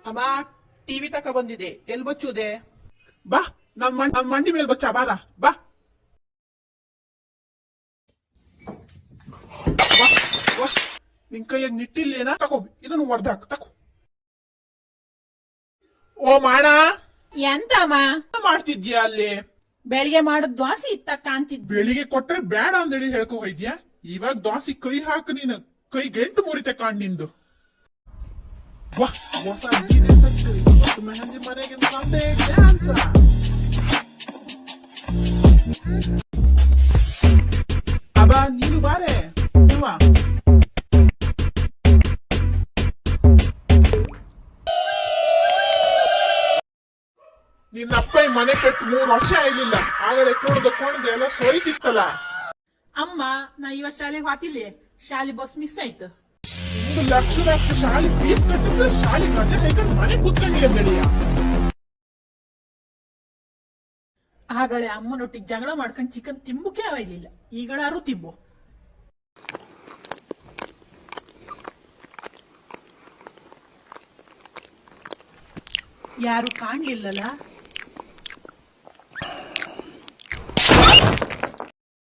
ಅಮ್ಮ, ಟಿವಿ ತಕ ಬಂದಿದೆ, ಎಲ್ ಬಚ್ಚುದೆ? ಬಾ, ನನ್ ಮಂಡಿ ಮೇಲೆ ಬಚ್ಚ ಬಾರ ಬಾ. ಬಾ, ಬಾ. ನಿನ್ ಕೈಯಾಗ ನಿಟ್ಟಿಲ್ಲೇನಾ? ತಗೋ, ಇದನ್ನು ಹೊಡ್ದಾಕ್ ತಗೋ. ಓ ಮಾಣ, ಎಂತಮ್ಮ ಮಾಡ್ತಿದ್ಯಾ ಅಲ್ಲಿ? ಬೆಳಿಗ್ಗೆ ಮಾಡೋದ್ ದ್ವಾಸಿ ಇತ್ತ ಕಾಂತಿದ್. ಬೆಳಿಗ್ಗೆ ಕೊಟ್ರೆ ಬೇಡ ಅಂದೇಳಿ ಹೇಳ್ಕೊ ಹೋಯ್ದ್ಯಾ? ಇವಾಗ ದೋಸೆ ಕೈ ಹಾಕು, ನೀನು ಕೈ ಗಂಟು ಮುರಿತೆ ಕಾಣ್ ನಿಂದು. ವಾ, ಹೊಸ ಡಿಜೆ ಸೆಟ್ ಇವತ್ತು ಮೆಹಂದಿ ಮನೆಗೆ ನಮ್ದೇ ಡ್ಯಾನ್ಸ್. ಅಬ್ಬ ನೀನು ಬಾರೆ ನೀವ. ನಿನ್ನಪ್ಪ ಈ ಮನೆ ಕಟ್ಟು 3 ವರ್ಷ ಆಗಿಲ್ಲ, ಆಗಲೇ ಕುಣದು ಎಲ್ಲ ಸೋರಿತಿತ್ತಲ್ಲ. ಅಮ್ಮ, ನಾ ಇವತ್ ಶಾಲೆಗೆ ಹೋತಿಲ್ಲ, ಶಾಲೆ ಬಸ್ ಮಿಸ್ ಆಯ್ತು. ಒಂದು ಲಕ್ಷ ಶಾಲೆ ಫೀಸ್ ಕಟ್ಟಿದ್ರೆ ಶಾಲೆ ರಜೆ ಹಾಕೊಂಡು ಮನೆ ಕೂತ್ಕೊಂಡಿಲ್ಲ ಅಂದೇಳಿಯ. ಆಗಲೇ ಅಮ್ಮನೊಟ್ಟಿಗೆ ಜಗಳ ಮಾಡ್ಕೊಂಡು ಚಿಕನ್ ತಿಂಬುಕೆ ಅವೈಲಿಲ್ಲ, ಈಗಳಾರು ತಿಂಬು. ಯಾರು ಕಾಣ್ಲಿಲ್ಲಲ್ಲ?